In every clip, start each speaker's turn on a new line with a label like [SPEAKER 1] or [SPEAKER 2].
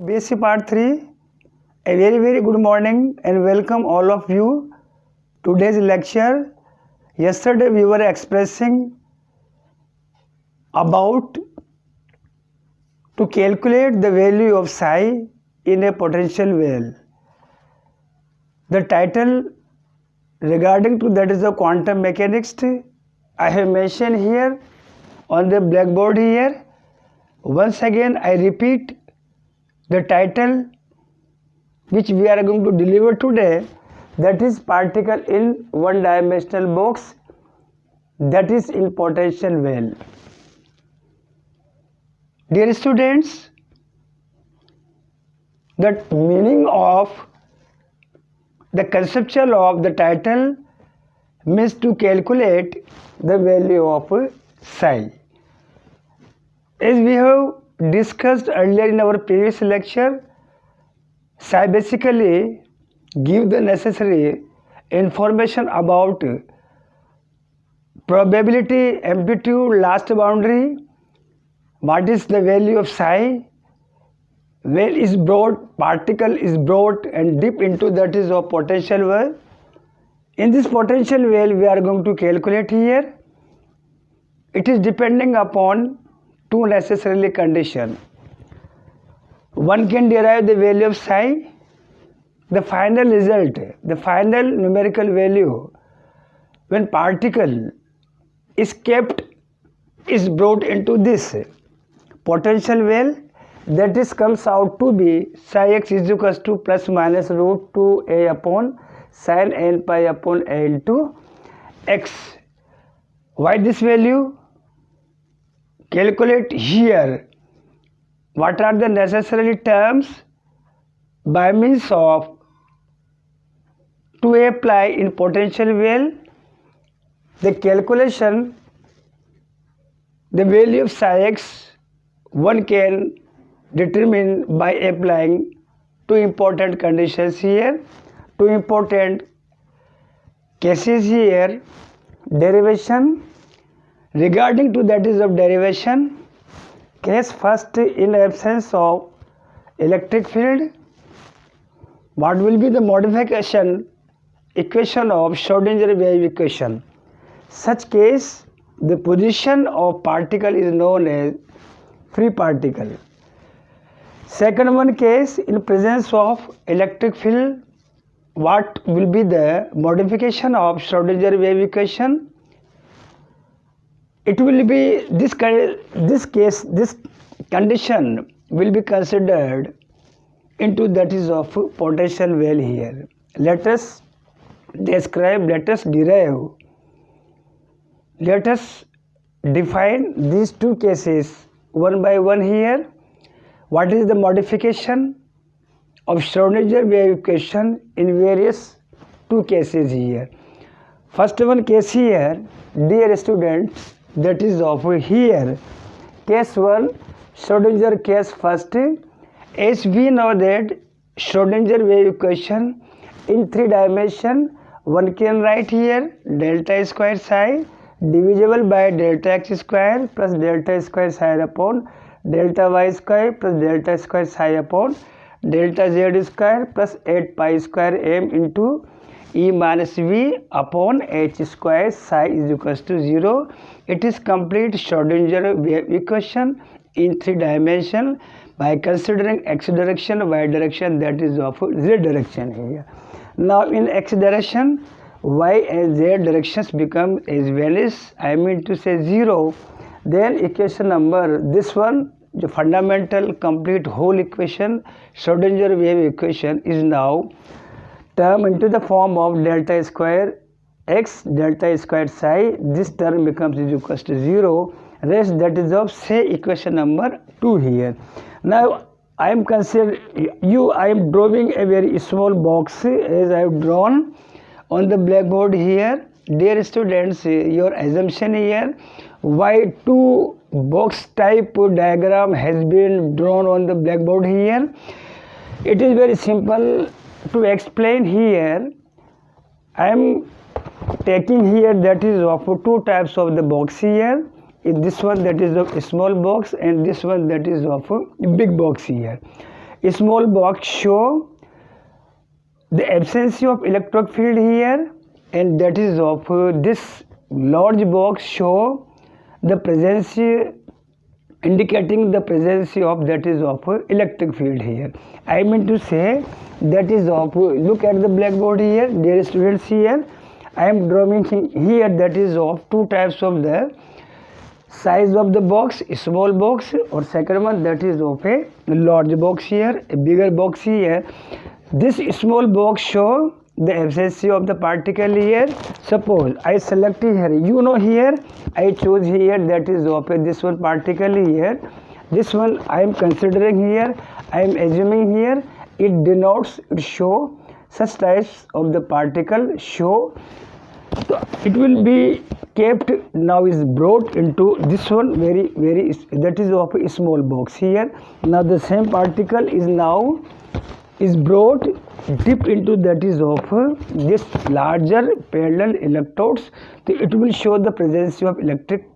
[SPEAKER 1] BSc Part 3. A very good morning and welcome all of you. Today's lecture. Yesterday we were expressing about to calculate the value of psi in a potential well. The title regarding to that is the quantum mechanics. I have mentioned here on the blackboard here. Once again I repeat the title which we are going to deliver today, that is particle in one dimensional box, that is in potential well. Dear students, the meaning of the conceptual of the title means to calculate the value of psi. As we have discussed earlier in our previous lecture, psi basically give the necessary information about probability, amplitude, last boundary, what is the value of psi, well is brought, particle is brought and dip into that is of potential well. In this potential well we are going to calculate here. It is depending upon two necessarily conditions. One can derive the value of psi, the final result, the final numerical value when particle is kept, is brought into this potential well, that is comes out to be psi x is equals to plus minus root 2a upon sin n pi upon a into x. Why this value? Calculate here what are the necessary terms by means of to apply in potential well. The calculation, the value of psi x one can determine by applying two important conditions here, two important cases here. Derivation, regarding to that is of derivation, case first, in absence of electric field, what will be the modification equation of Schrodinger wave equation? Such case, the position of particle is known as free particle. Second one case, in presence of electric field, what will be the modification of Schrodinger wave equation? It will be this condition will be considered into that is of potential well here. Let us describe, let us derive, let us define these two cases one by one here. What is the modification of Schrodinger wave equation in various two cases here? First one case here, dear students, that is of here. Case 1, Schrodinger case first. As we know that Schrodinger wave equation in 3 dimensions, one can write here delta square psi divisible by delta x square plus delta square psi upon delta y square plus delta square psi upon delta z square plus 8 pi square m into e minus v upon h square psi is equals to 0. It is complete Schrodinger wave equation in 3 dimensions by considering x direction, y direction, that is of z direction here. Now in x direction, y and z directions become as vanish, I mean to say 0. Then equation number, this one, the fundamental complete whole equation, Schrodinger wave equation, is now term into the form of delta square x delta square psi. This term becomes is equals to 0. Rest that is of say equation number 2 here. Now I am drawing a very small box as I have drawn on the blackboard here. Dear students, your assumption here, why two box type diagram has been drawn on the blackboard here? It is very simple to explain here. I am taking here that is of two types of the box here. In this one that is of a small box and this one that is of a big box here. Small box show the absence of electric field here, and that is of this large box show the presence, indicating the presence of that is of electric field here. I mean to say that is of, look at the blackboard here, dear students. Here I am drawing here that is of two types of the size of the box, small box, or second one that is of a large box here, a bigger box here. This small box show the absence of the particle here. Suppose I select here, you know, here I chose here that is of a this one particle here. This one I am considering here, I am assuming here, it denotes, it show such types of the particle show. So it will be kept, now is brought into this one very that is of a small box here. Now the same particle is now is brought deep into that is of this larger parallel electrodes. So it will show the presence of electric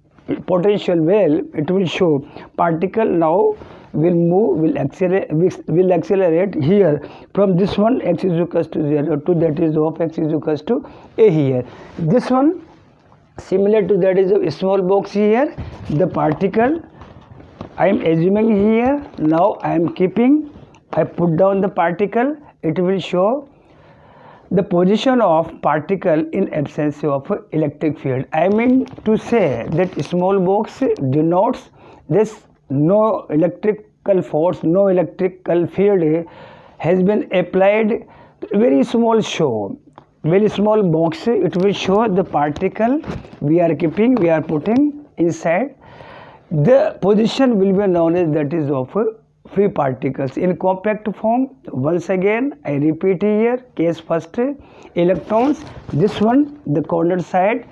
[SPEAKER 1] potential well. It will show particle now will move, will accelerate here from this one x is equals to 0 to that is of x is equals to a here. This one similar to that is a small box here. The particle I am assuming here, now I am keeping, I put down the particle, it will show the position of particle in absence of electric field. I mean to say that small box denotes this no electrical force, no electrical field has been applied. Very small show, very small box, it will show the particle we are keeping, we are putting inside. The position will be known as that is of free particles in compact form. Once again I repeat here, case first, electrons, this one the corner side,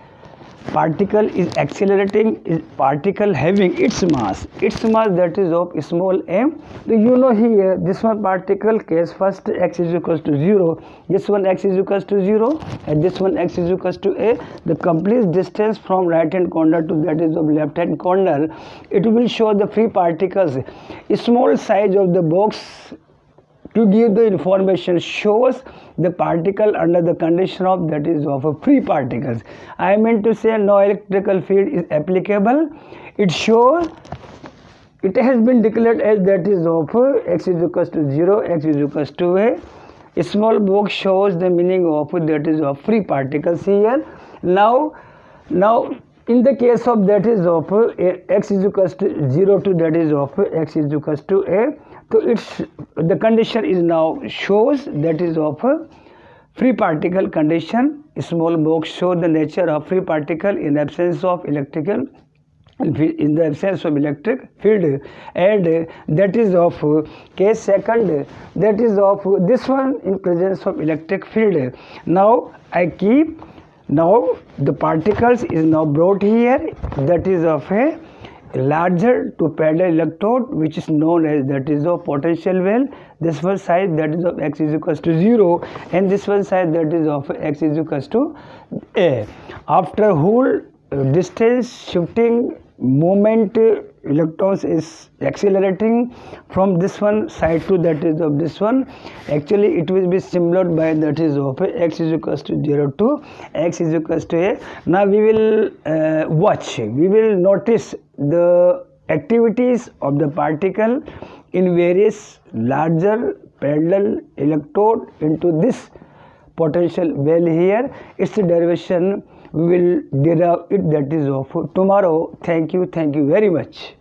[SPEAKER 1] particle is accelerating, is particle having its mass that is of small m. So you know here this one particle, case first, x is equals to 0, this one x is equals to 0, and this one x is equals to a. The complete distance from right hand corner to that is of left hand corner, it will show the free particles. Small size of the box to give the information shows the particle under the condition of that is of a free particles. I meant to say no electrical field is applicable. It shows, it has been declared as that is of x is equals to 0, x is equals to a small box shows the meaning of that is of free particles here. Now in the case of that is of x is equals to 0 to that is of x is equals to a, so it's the condition is now shows that is of a free particle condition. Small box show the nature of free particle in absence of electrical, in the absence of electric field, and that is of case second, that is of this one in presence of electric field. Now I keep, now the particles is now brought here, that is of a larger to parallel electrode which is known as that is of potential well. This one side that is of x is equals to 0, and this one side that is of x is equals to a. After whole distance shifting moment, electrons is accelerating from this one side to that is of this one. Actually it will be similar by that is of x is equals to 0 to x is equals to a. Now we will watch, we will notice the activities of the particle in various larger parallel electrode into this potential well here. Its derivation we will derive it that is of tomorrow. Thank you very much.